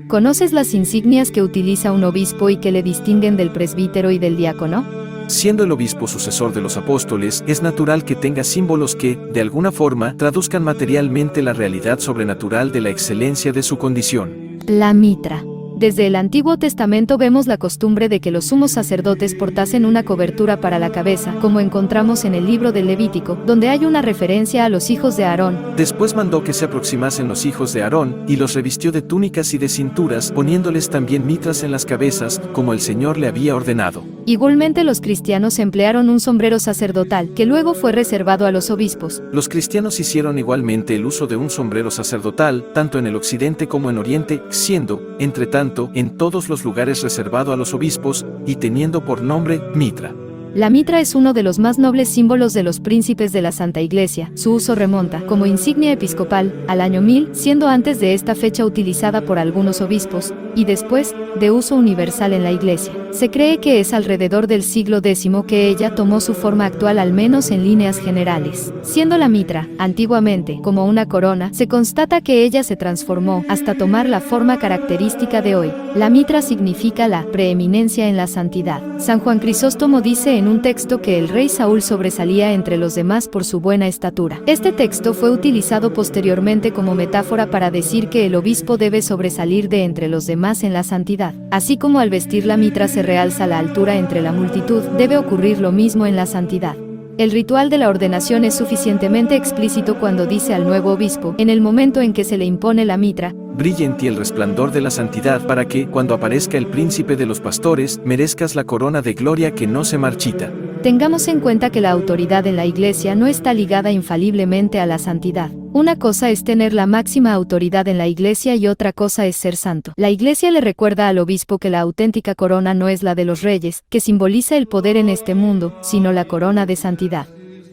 ¿Conoces las insignias que utiliza un obispo y que le distinguen del presbítero y del diácono? Siendo el obispo sucesor de los apóstoles, es natural que tenga símbolos que, de alguna forma, traduzcan materialmente la realidad sobrenatural de la excelencia de su condición. La mitra. Desde el Antiguo Testamento vemos la costumbre de que los sumos sacerdotes portasen una cobertura para la cabeza, como encontramos en el libro del Levítico, donde hay una referencia a los hijos de Aarón. Después mandó que se aproximasen los hijos de Aarón, y los revistió de túnicas y de cinturas, poniéndoles también mitras en las cabezas, como el Señor le había ordenado. Igualmente los cristianos emplearon un sombrero sacerdotal, que luego fue reservado a los obispos. Los cristianos hicieron igualmente el uso de un sombrero sacerdotal, tanto en el occidente como en oriente, siendo, entre tanto, en todos los lugares reservado a los obispos, y teniendo por nombre mitra. La mitra es uno de los más nobles símbolos de los príncipes de la Santa Iglesia. Su uso remonta, como insignia episcopal, al año 1000, siendo antes de esta fecha utilizada por algunos obispos, y después, de uso universal en la Iglesia. Se cree que es alrededor del siglo X que ella tomó su forma actual, al menos en líneas generales. Siendo la mitra, antiguamente, como una corona, se constata que ella se transformó hasta tomar la forma característica de hoy. La mitra significa la preeminencia en la santidad. San Juan Crisóstomo dice en un texto que el rey Saúl sobresalía entre los demás por su buena estatura. Este texto fue utilizado posteriormente como metáfora para decir que el obispo debe sobresalir de entre los demás en la santidad. Así como al vestir la mitra se realza la altura entre la multitud, debe ocurrir lo mismo en la santidad. El ritual de la ordenación es suficientemente explícito cuando dice al nuevo obispo, en el momento en que se le impone la mitra: brille en ti el resplandor de la santidad para que, cuando aparezca el príncipe de los pastores, merezcas la corona de gloria que no se marchita. Tengamos en cuenta que la autoridad en la Iglesia no está ligada infaliblemente a la santidad. Una cosa es tener la máxima autoridad en la Iglesia y otra cosa es ser santo. La Iglesia le recuerda al obispo que la auténtica corona no es la de los reyes, que simboliza el poder en este mundo, sino la corona de santidad.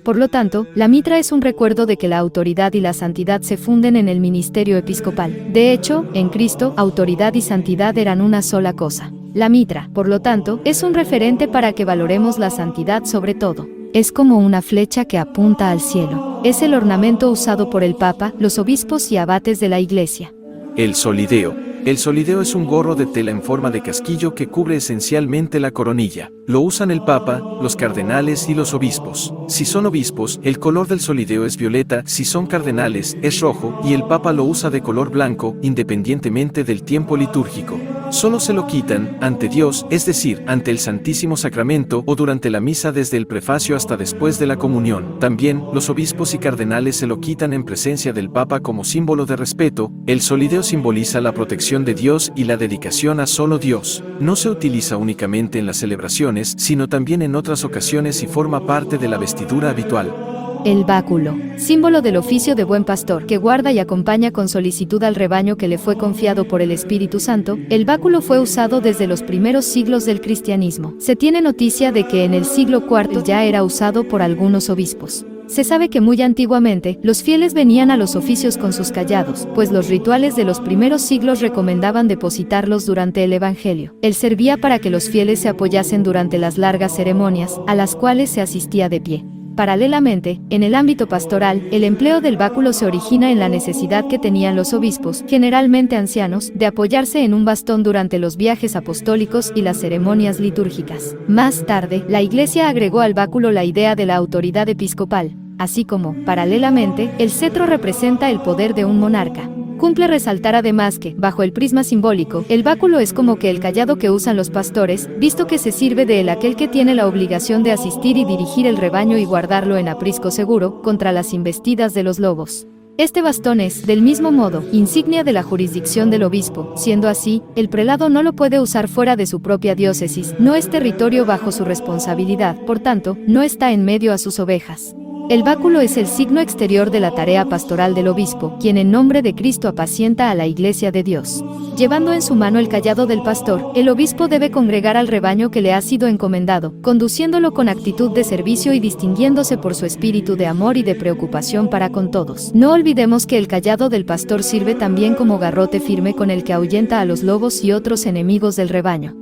Por lo tanto, la mitra es un recuerdo de que la autoridad y la santidad se funden en el ministerio episcopal. De hecho, en Cristo, autoridad y santidad eran una sola cosa. La mitra, por lo tanto, es un referente para que valoremos la santidad sobre todo. Es como una flecha que apunta al cielo. Es el ornamento usado por el Papa, los obispos y abates de la Iglesia. El solideo. El solideo es un gorro de tela en forma de casquillo que cubre esencialmente la coronilla. Lo usan el Papa, los cardenales y los obispos. Si son obispos, el color del solideo es violeta; si son cardenales, es rojo, y el Papa lo usa de color blanco, independientemente del tiempo litúrgico. Solo se lo quitan ante Dios, es decir, ante el Santísimo Sacramento, o durante la misa desde el prefacio hasta después de la comunión. También, los obispos y cardenales se lo quitan en presencia del Papa como símbolo de respeto. El solideo simboliza la protección de Dios y la dedicación a solo Dios. No se utiliza únicamente en las celebraciones, sino también en otras ocasiones y forma parte de la vestidura habitual. El báculo, símbolo del oficio de buen pastor, que guarda y acompaña con solicitud al rebaño que le fue confiado por el Espíritu Santo. El báculo fue usado desde los primeros siglos del cristianismo. Se tiene noticia de que en el siglo IV ya era usado por algunos obispos. Se sabe que muy antiguamente, los fieles venían a los oficios con sus cayados, pues los rituales de los primeros siglos recomendaban depositarlos durante el Evangelio. Él servía para que los fieles se apoyasen durante las largas ceremonias, a las cuales se asistía de pie. Paralelamente, en el ámbito pastoral, el empleo del báculo se origina en la necesidad que tenían los obispos, generalmente ancianos, de apoyarse en un bastón durante los viajes apostólicos y las ceremonias litúrgicas. Más tarde, la Iglesia agregó al báculo la idea de la autoridad episcopal, así como, paralelamente, el cetro representa el poder de un monarca. Cumple resaltar además que, bajo el prisma simbólico, el báculo es como que el cayado que usan los pastores, visto que se sirve de él aquel que tiene la obligación de asistir y dirigir el rebaño y guardarlo en aprisco seguro, contra las embestidas de los lobos. Este bastón es, del mismo modo, insignia de la jurisdicción del obispo. Siendo así, el prelado no lo puede usar fuera de su propia diócesis, no es territorio bajo su responsabilidad, por tanto, no está en medio a sus ovejas. El báculo es el signo exterior de la tarea pastoral del obispo, quien en nombre de Cristo apacienta a la Iglesia de Dios. Llevando en su mano el cayado del pastor, el obispo debe congregar al rebaño que le ha sido encomendado, conduciéndolo con actitud de servicio y distinguiéndose por su espíritu de amor y de preocupación para con todos. No olvidemos que el cayado del pastor sirve también como garrote firme con el que ahuyenta a los lobos y otros enemigos del rebaño.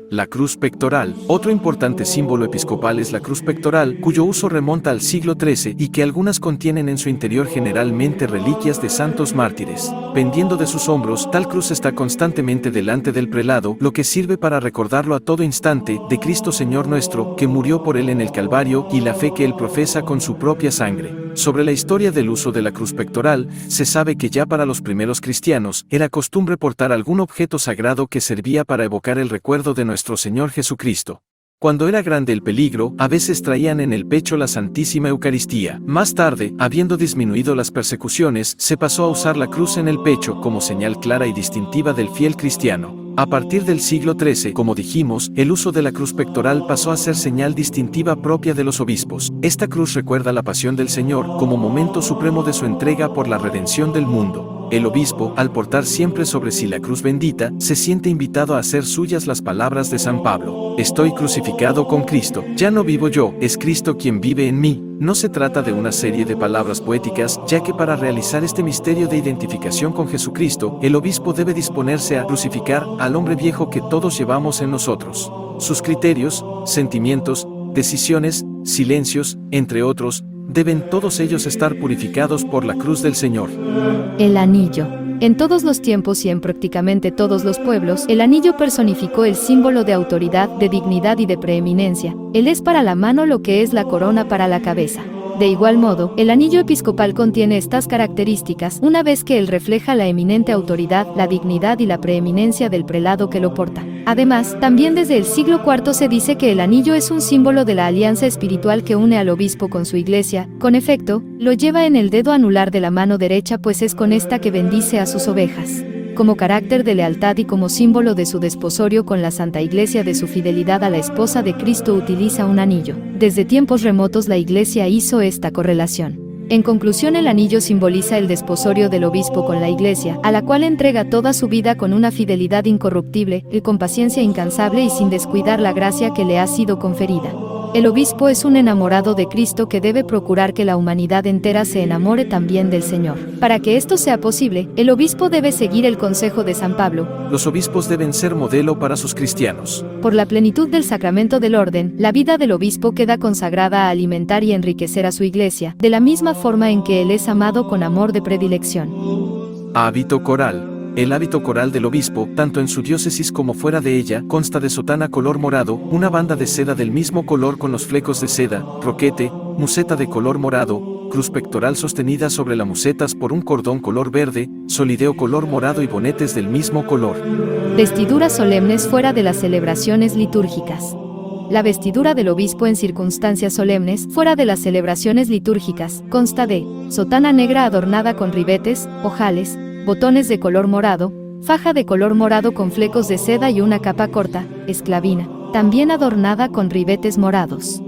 La cruz pectoral. Otro importante símbolo episcopal es la cruz pectoral, cuyo uso remonta al siglo XIII y que algunas contienen en su interior generalmente reliquias de santos mártires. Pendiendo de sus hombros, tal cruz está constantemente delante del prelado, lo que sirve para recordarlo a todo instante de Cristo Señor nuestro, que murió por él en el Calvario, y la fe que él profesa con su propia sangre. Sobre la historia del uso de la cruz pectoral, se sabe que ya para los primeros cristianos, era costumbre portar algún objeto sagrado que servía para evocar el recuerdo de nuestro Señor Jesucristo. Cuando era grande el peligro, a veces traían en el pecho la Santísima Eucaristía. Más tarde, habiendo disminuido las persecuciones, se pasó a usar la cruz en el pecho como señal clara y distintiva del fiel cristiano. A partir del siglo XIII, como dijimos, el uso de la cruz pectoral pasó a ser señal distintiva propia de los obispos. Esta cruz recuerda la pasión del Señor como momento supremo de su entrega por la redención del mundo. El obispo, al portar siempre sobre sí la cruz bendita, se siente invitado a hacer suyas las palabras de San Pablo: estoy crucificado con Cristo, ya no vivo yo, es Cristo quien vive en mí. No se trata de una serie de palabras poéticas, ya que para realizar este misterio de identificación con Jesucristo, el obispo debe disponerse a crucificar al hombre viejo que todos llevamos en nosotros. Sus criterios, sentimientos, decisiones, silencios, entre otros, deben todos ellos estar purificados por la cruz del Señor. El anillo. En todos los tiempos y en prácticamente todos los pueblos, el anillo personificó el símbolo de autoridad, de dignidad y de preeminencia. Él es para la mano lo que es la corona para la cabeza. De igual modo, el anillo episcopal contiene estas características, una vez que él refleja la eminente autoridad, la dignidad y la preeminencia del prelado que lo porta. Además, también desde el siglo IV se dice que el anillo es un símbolo de la alianza espiritual que une al obispo con su iglesia. Con efecto, lo lleva en el dedo anular de la mano derecha, pues es con esta que bendice a sus ovejas. Como carácter de lealtad y como símbolo de su desposorio con la Santa Iglesia, de su fidelidad a la esposa de Cristo, utiliza un anillo. Desde tiempos remotos la Iglesia hizo esta correlación. En conclusión, el anillo simboliza el desposorio del obispo con la Iglesia, a la cual entrega toda su vida con una fidelidad incorruptible, y con paciencia incansable y sin descuidar la gracia que le ha sido conferida. El obispo es un enamorado de Cristo que debe procurar que la humanidad entera se enamore también del Señor. Para que esto sea posible, el obispo debe seguir el consejo de San Pablo. Los obispos deben ser modelo para sus cristianos. Por la plenitud del sacramento del orden, la vida del obispo queda consagrada a alimentar y enriquecer a su iglesia, de la misma forma en que él es amado con amor de predilección. Hábito coral. El hábito coral del obispo, tanto en su diócesis como fuera de ella, consta de sotana color morado, una banda de seda del mismo color con los flecos de seda, roquete, museta de color morado, cruz pectoral sostenida sobre las musetas por un cordón color verde, solideo color morado y bonetes del mismo color. Vestiduras solemnes fuera de las celebraciones litúrgicas. La vestidura del obispo en circunstancias solemnes, fuera de las celebraciones litúrgicas, consta de sotana negra adornada con ribetes, ojales, botones de color morado, faja de color morado con flecos de seda y una capa corta, esclavina, también adornada con ribetes morados.